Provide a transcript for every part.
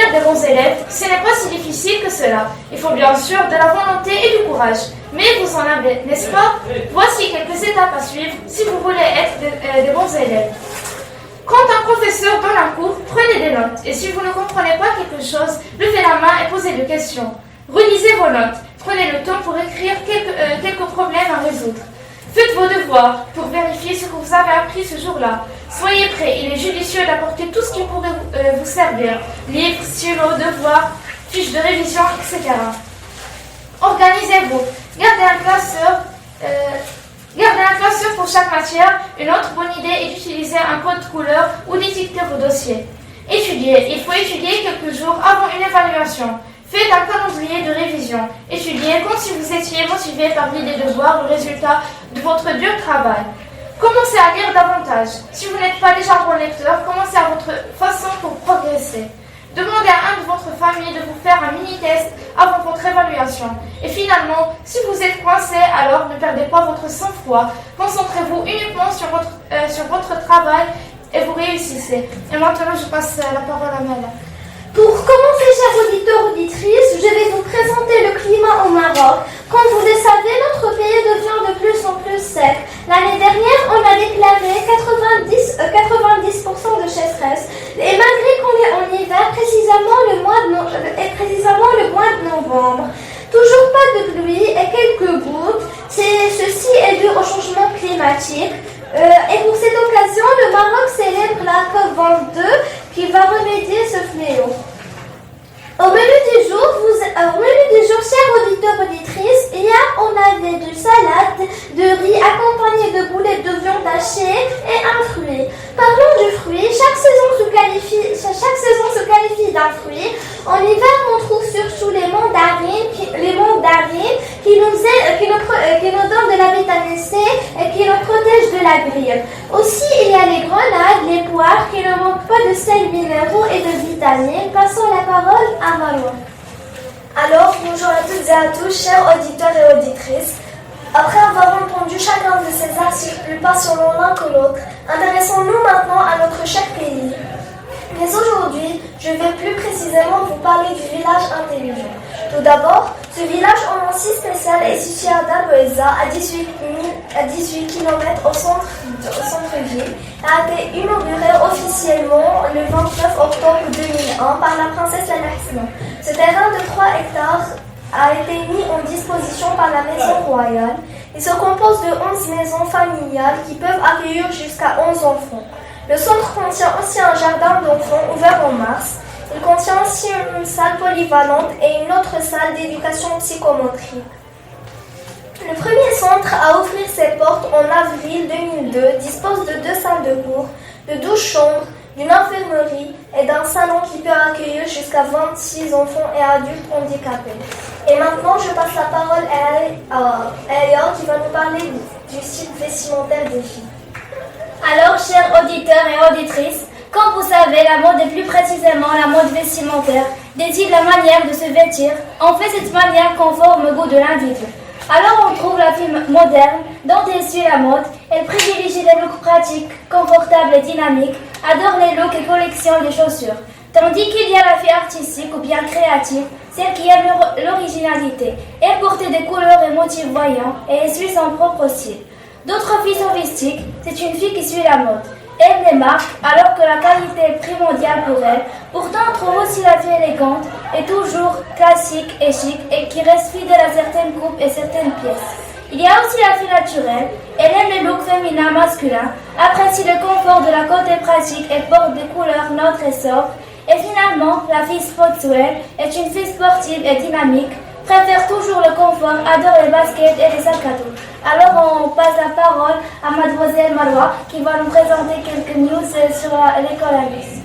Devenir des bons élèves, ce n'est pas si difficile que cela. Il faut bien sûr de la volonté et du courage. Mais vous en avez, n'est-ce pas? Voici quelques étapes à suivre si vous voulez être des bons élèves. Quand un professeur donne un cours, prenez des notes. Et si vous ne comprenez pas quelque chose, levez la main et posez des questions. Relisez vos notes. Prenez le temps pour écrire quelques problèmes à résoudre. Faites vos devoirs pour vérifier ce que vous avez appris ce jour-là. Soyez prêts, il est judicieux d'apporter tout ce qui pourrait vous servir. Livres, stylos, devoirs, fiches de révision, etc. Organisez-vous. Gardez un classeur pour chaque matière. Une autre bonne idée est d'utiliser un code couleur ou d'étiqueter vos dossiers. Étudiez. Il faut étudier quelques jours avant une évaluation. Faites un calendrier de révision. Étudiez comme si vous étiez motivé parmi les devoirs ou résultats de votre dur travail. Commencez à lire davantage. Si vous n'êtes pas déjà un bon lecteur, commencez à votre façon pour progresser. Demandez à un de votre famille de vous faire un mini-test avant votre évaluation. Et finalement, si vous êtes coincé, alors ne perdez pas votre sang-froid. Concentrez-vous uniquement sur votre travail et vous réussissez. Et maintenant, je passe la parole à Mala. Pour commencer, chers auditeurs, auditrices, je vais vous présenter le climat au Maroc. Comme vous le savez, notre pays devient de plus en plus sec. L'année dernière, on a déclaré 90% de sécheresse. Et malgré qu'on est en hiver, précisément le mois de novembre. Toujours pas de pluie et quelques gouttes. Ceci est dû au changement climatique. Et pour cette occasion, le Maroc célèbre la COP22 qui va remédier ce fléau. Au menu du jour, chers auditeurs auditrices, hier on avait de salade, de riz accompagné de boulettes de viande hachée et un fruit. Parlons du fruit, chaque saison se qualifie d'un fruit. En hiver, on trouve surtout les mandarines qui nous donnent de la vitamine C et qui nous protègent de la grippe. Aussi, il y a les grenades, les poires qui ne manquent pas de sels minéraux et de vitamines. Passons la parole à Manon. Alors, bonjour à toutes et à tous, chers auditeurs et auditrices. Après avoir entendu chacun de ces articles plus passionnants l'un que l'autre, intéressons-nous maintenant à notre cher pays. Mais aujourd'hui, je vais plus précisément vous parler du village intelligent. Tout d'abord, ce village en nom si spécial est situé à Daboeza, à 18 km au centre-ville, a été inauguré officiellement le 29 octobre 2001 par la princesse Laila. Ce terrain de 3 hectares a été mis en disposition par la maison royale. Il se compose de 11 maisons familiales qui peuvent accueillir jusqu'à 11 enfants. Le centre contient aussi un jardin d'enfants ouvert en mars. Il contient aussi une salle polyvalente et une autre salle d'éducation psychomotrique. Le premier centre à ouvrir ses portes en avril 2002 dispose de 2 salles de cours, de 12 chambres, d'une infirmerie et d'un salon qui peut accueillir jusqu'à 26 enfants et adultes handicapés. Et maintenant, je passe la parole à Aya qui va nous parler du style vestimentaire des filles. Alors, chers auditeurs et auditrices, comme vous savez, la mode et plus précisément la mode vestimentaire désigne la manière de se vêtir. On fait cette manière conforme au goût de l'individu. Alors on trouve la fille moderne, dont elle suit la mode. Elle privilégie les looks pratiques, confortables et dynamiques, adore les looks et collectionne les chaussures. Tandis qu'il y a la fille artistique ou bien créative, celle qui aime l'originalité. Elle porte des couleurs et motifs voyants et elle suit son propre style. D'autres filles sophistiques, c'est une fille qui suit la mode. Elle les marque alors que la qualité est primordiale pour elle. Pourtant, on trouve aussi la fille élégante et toujours classique et chic et qui reste fidèle à certaines coupes et certaines pièces. Il y a aussi la fille naturelle. Elle aime les looks féminins masculins, apprécie le confort de la côté pratique et porte des couleurs neutres et sobres. Et finalement, la fille sportswear est une fille sportive et dynamique, préfère toujours le confort, adore les baskets et les sacs à dos. Alors on passe la parole à mademoiselle Marwa qui va nous présenter quelques news sur l'école Alice.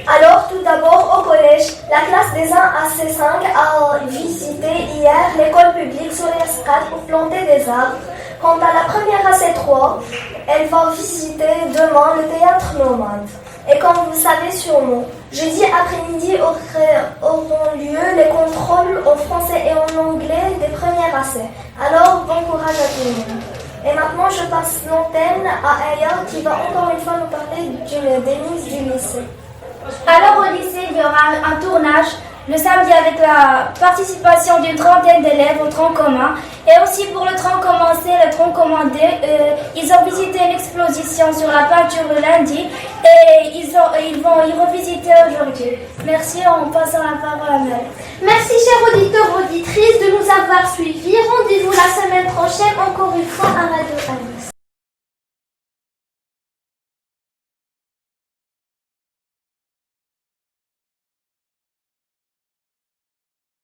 Alors tout d'abord au collège, la classe des 1 à C5 a visité hier l'école publique sur l'estrade pour planter des arbres. Quant à la première à C3, elle va visiter demain le théâtre nomade. Et comme vous le savez sûrement, jeudi après-midi auront lieu les contrôles en français et en anglais des premières AC. Alors, bon courage à tout le monde. Et maintenant, je passe l'antenne à Aya qui va encore une fois nous parler des news du lycée. Alors au lycée, il y aura le samedi avec la participation d'une trentaine d'élèves au tronc commun. Et aussi pour le tronc commun C, le tronc commun D, ils ont visité l'exposition sur la peinture le lundi et ils vont y revisiter aujourd'hui. Merci, on passe la parole à Mel. Merci chers auditeurs, auditrices de nous avoir suivis. Rendez-vous la semaine prochaine encore une fois à Radio Anis.